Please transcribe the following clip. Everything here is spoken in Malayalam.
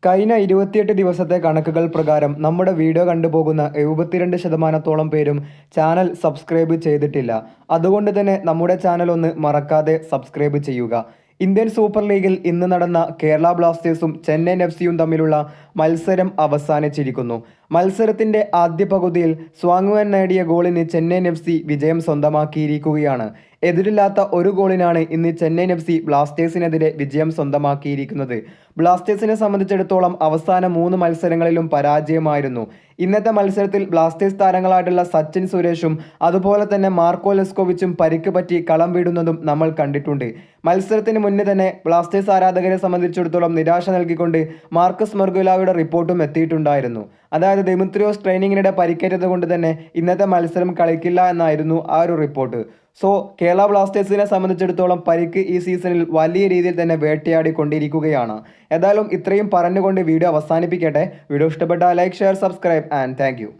കഴിഞ്ഞ 28 ദിവസത്തെ കണക്കുകൾ പ്രകാരം നമ്മുടെ വീഡിയോ കണ്ടുപോകുന്ന 72% പേരും ചാനൽ സബ്സ്ക്രൈബ് ചെയ്തിട്ടില്ല. അതുകൊണ്ട് തന്നെ നമ്മുടെ ചാനൽ ഒന്ന് മറക്കാതെ സബ്സ്ക്രൈബ് ചെയ്യുക. ഇന്ത്യൻ സൂപ്പർ ലീഗിൽ ഇന്ന് നടന്ന കേരള ബ്ലാസ്റ്റേഴ്സും ചെന്നൈയിൻ എഫ്.സിയും തമ്മിലുള്ള മത്സരം അവസാനിച്ചിരിക്കുന്നു. മത്സരത്തിന്റെ ആദ്യ പകുതിയിൽ സ്വാങ്വൻ നേടിയ ഗോളിന് ചെന്നൈയിൻ എഫ്.സി വിജയം സ്വന്തമാക്കിയിരിക്കുകയാണ്. എതിരില്ലാത്ത ഒരു ഗോളിനാണ് ഇന്ന് ചെന്നൈയിൻ എഫ്.സി ബ്ലാസ്റ്റേഴ്സിനെതിരെ വിജയം സ്വന്തമാക്കിയിരിക്കുന്നത്. ബ്ലാസ്റ്റേഴ്സിനെ സംബന്ധിച്ചിടത്തോളം അവസാന 3 മത്സരങ്ങളിലും പരാജയമായിരുന്നു. ഇന്നത്തെ മത്സരത്തിൽ ബ്ലാസ്റ്റേഴ്സ് താരങ്ങളായിട്ടുള്ള സച്ചിൻ സുരേഷും അതുപോലെ തന്നെ മാർക്കോ ലെസ്കോവിച്ചും പരിക്ക് പറ്റി കളം വിടുന്നതും നമ്മൾ കണ്ടിട്ടുണ്ട്. മത്സരത്തിന് മുന്നേ തന്നെ ബ്ലാസ്റ്റേഴ്സ് ആരാധകരെ സംബന്ധിച്ചിടത്തോളം നിരാശ നൽകിക്കൊണ്ട് മാർക്കസ് മർഗുലായുടെ റിപ്പോർട്ടും എത്തിയിട്ടുണ്ടായിരുന്നു. അതായത് ദിമിത്രിയോസ് ട്രെയിനിങ്ങിനിടെ പരിക്കേറ്റത് കൊണ്ട് തന്നെ ഇന്നത്തെ മത്സരം കളിക്കില്ല എന്നായിരുന്നു ആ ഒരു റിപ്പോർട്ട്. സോ കേരള ബ്ലാസ്റ്റേഴ്സിനെ സംബന്ധിച്ചിടത്തോളം പരിക്ക് ഈ സീസണിൽ വലിയ രീതിയിൽ തന്നെ വേട്ടയാടിക്കൊണ്ടിരിക്കുകയാണ്. ഏതായാലും ഇത്രയും പറഞ്ഞുകൊണ്ട് വീഡിയോ അവസാനിപ്പിക്കട്ടെ. വീഡിയോ ഇഷ്ടപ്പെട്ടാൽ like, share, subscribe and thank you.